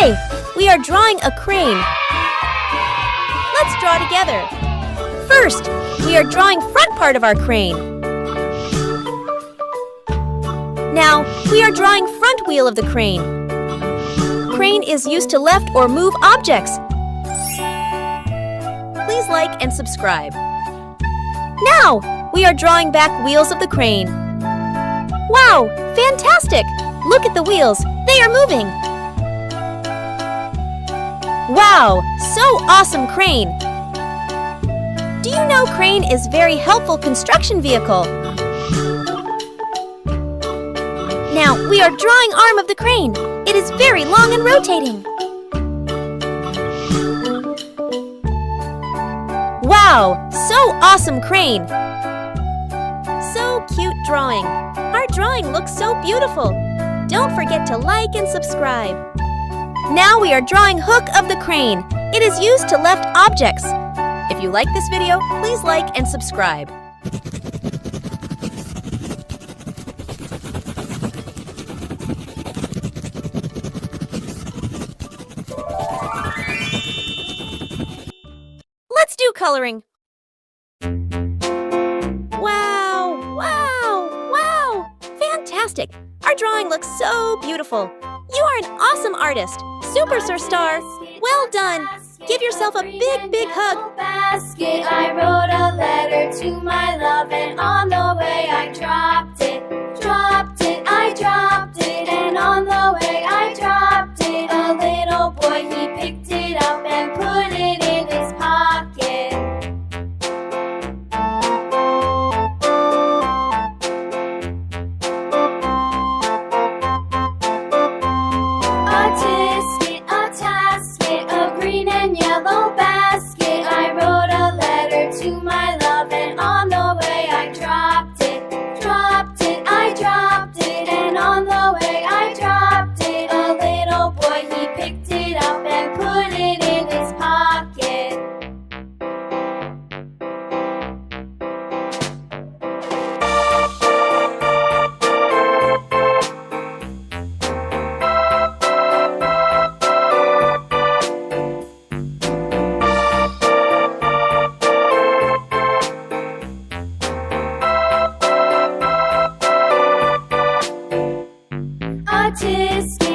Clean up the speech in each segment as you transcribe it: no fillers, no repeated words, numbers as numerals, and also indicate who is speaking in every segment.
Speaker 1: Today, we are drawing a crane. Let's draw together. First, we are drawing front part of our crane. Now, we are drawing front wheel of the crane. Crane is used to lift or move objects. Please like and subscribe. Now, we are drawing back wheels of the crane. Wow, fantastic! Look at the wheels, they are moving. Wow, so awesome crane! Do you know crane is very helpful construction vehicle? Now, we are drawing arm of the crane. It is very long and rotating. Wow, so awesome crane! So cute drawing. Our drawing looks so beautiful. Don't forget to like and subscribe. Now we are drawing hook of the crane. It is used to lift objects. If you like this video, please like and subscribe. Let's do coloring. Wow, wow, wow! Fantastic! Our drawing looks so beautiful. You are an awesome artist. Super star. Well done. Give yourself a big, big hug.
Speaker 2: Basket, I wrote a letter to my love, and on the way I dropped it. I dropped it, and on the way I dropped it. A little boy, he picked it up and put it in his pocket. A tasket, a green and yellow basket. I wrote a letter to my love, and on the way I dropped it. I dropped it, and on the way I dropped it. A little boy, he picked it up and put it in his pocket.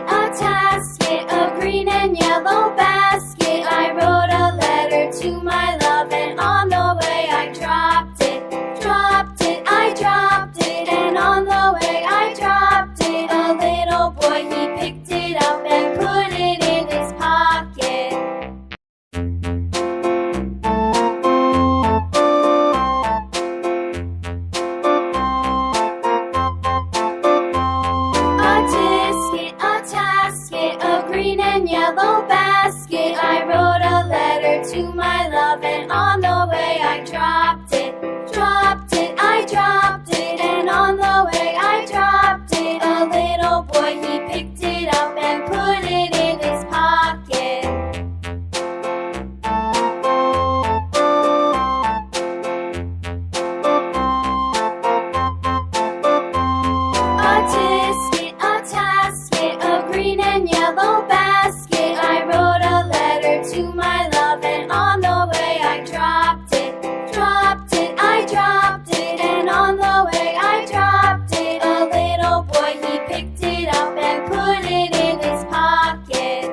Speaker 2: A tasket, a green and yellow basket. I wrote a letter to my love, and on the way I dropped it. I dropped it, and on the way I dropped it. A little boy, he picked it up and put it in his pocket. A tasket, a green and yellow basket. I wrote a letter to my love, and on the way I dropped it. I dropped it, and on the way I dropped it. A little boy, he picked it up and put it in his pocket. A tasket, a green and yellow basket. I wrote a letter to my love, and on the way I dropped it. I dropped it, and on the way I dropped it. A little boy, he picked it up and put it in his pocket.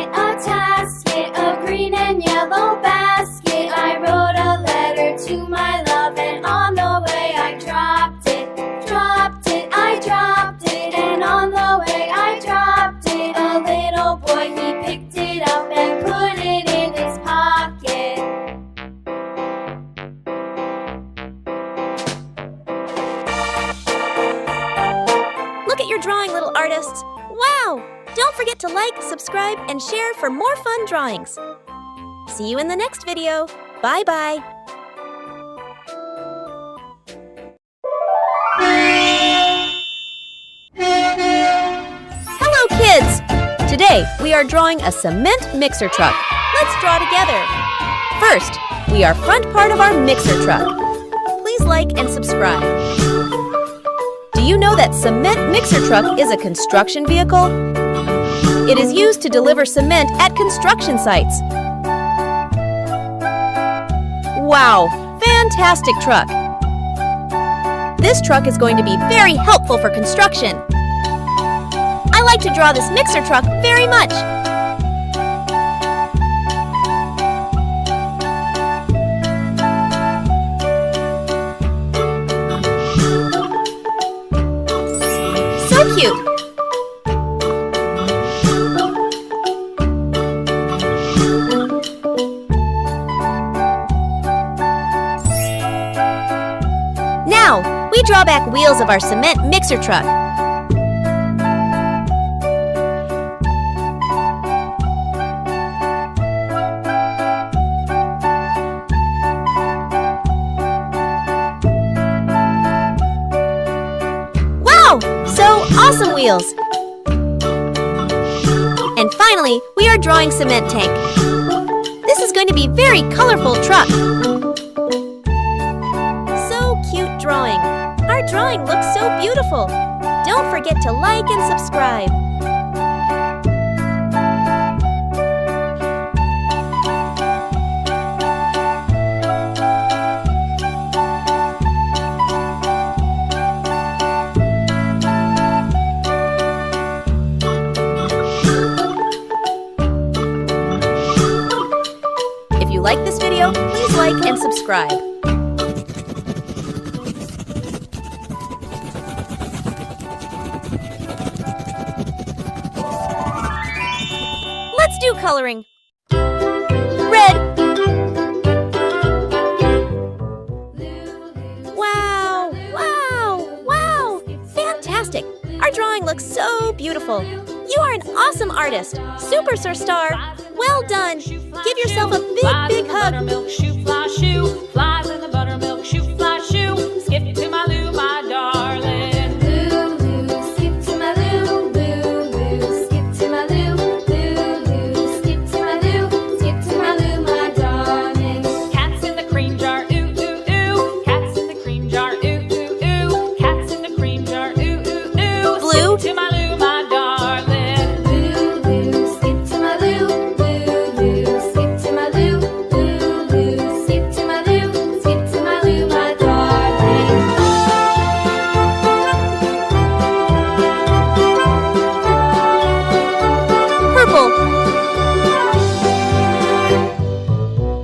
Speaker 2: A tasket, a green and yellow basket. I wrote a letter to my love, and on the way I dropped it. I dropped it, and on the way I dropped it. A little boy, he picked it up and put it in his pocket.
Speaker 1: Look at your drawing, little artists. Wow! Don't forget to like, subscribe, and share for more fun drawings. See you in the next video. Bye-bye. Today, we are drawing a cement mixer truck. Let's draw together. First, we are front part of our mixer truck. Please like and subscribe. Do you know that cement mixer truck is a construction vehicle? It is used to deliver cement at construction sites. Wow, fantastic truck! This truck is going to be very helpful for construction. I like to draw this mixer truck very much. So cute! Now, we draw back wheels of our cement mixer truck. Wow! So awesome wheels! And finally, we are drawing cement tank. This is going to be very colorful truck. Drawing. Our drawing looks so beautiful. Don't forget to like and subscribe. If you like this video, please like and subscribe. Let's do coloring. Red. Wow, wow, wow! Fantastic! Our drawing looks so beautiful. You are an awesome artist. Super star. Well done. Give yourself a big hug.
Speaker 3: Buttermilk shoe, fly shoe. Flies in the buttermilk shoe, fly shoe. Skip to my Lou, my darling. To my Lou, my darling. Lou, Lou, skip to my Lou. Lou, Lou, skip to my Lou. Lou, Lou, skip to my Lou. Skip to my Lou, my darling.
Speaker 1: Purple.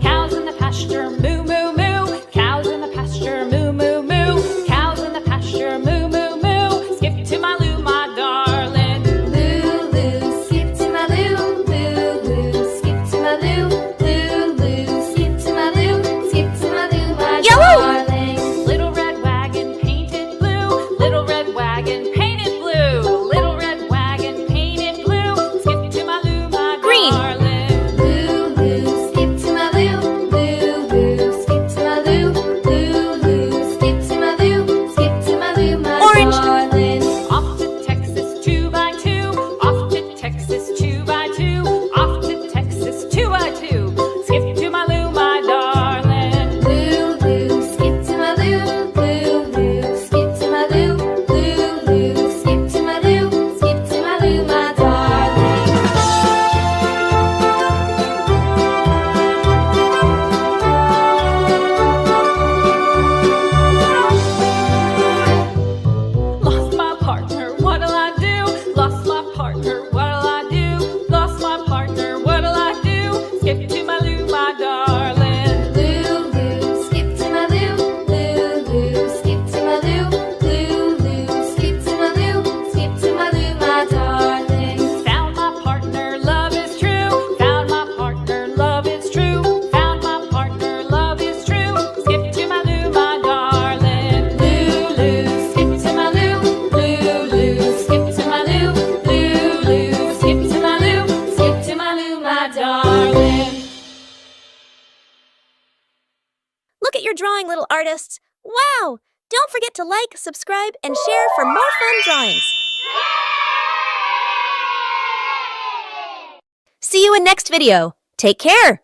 Speaker 3: Cows in the pasture, moo, moo, moo. Cows in the pasture, moo, moo, moo. Cows in the pasture, moo, moo, moo. Skip to my Lou, my darling. Lou, Lou, skip to my Lou. Lou, Lou, skip to my Lou. Lou, Lou, skip to my Lou. Skip to my Lou, my
Speaker 1: Yellow.
Speaker 3: darling. Little red wagon painted blue. Little red wagon painted blue. Little red wagon painted blue. Skip to my Lou, my
Speaker 1: Green.
Speaker 3: darling. Lou, Lou, skip to my Lou. Lou, Lou, skip to my Lou. Lou, Lou, skip to my Lou. Skip to my Lou, my
Speaker 1: Orange.
Speaker 3: darling. Off to Texas 2x2. Off to Texas 2x2. Off to Texas 2x2. Skip to my Lou, my darling. Lou, Lou, skip to my Lou. Lou, Lou, skip to my Lou. Lou, Lou, skip to my Lou. Skip to my Lou, my darling. Lost my partner, what'll I do? Lost my partner, what'll I do? Lost my partner, what'll I do? Skip to my Lou, my darling. Lou, Lou, skip to my Lou. Lou, Lou, skip to my Lou. Lou, Lou, skip to my Lou. Skip to my Lou, my darling. Found my partner, love is true. Found my partner, love is true. Found my partner, love is true. Skip to my Lou, my darling. Lou, Lou, skip to my Lou. Lou, Lou, skip to my Lou. Lou, Lou, skip to my Lou. Skip to my Lou, my darling.
Speaker 1: Look at your drawing, little artists. Wow! Don't forget to like, subscribe, and share for more fun drawings. you in next video. Take care.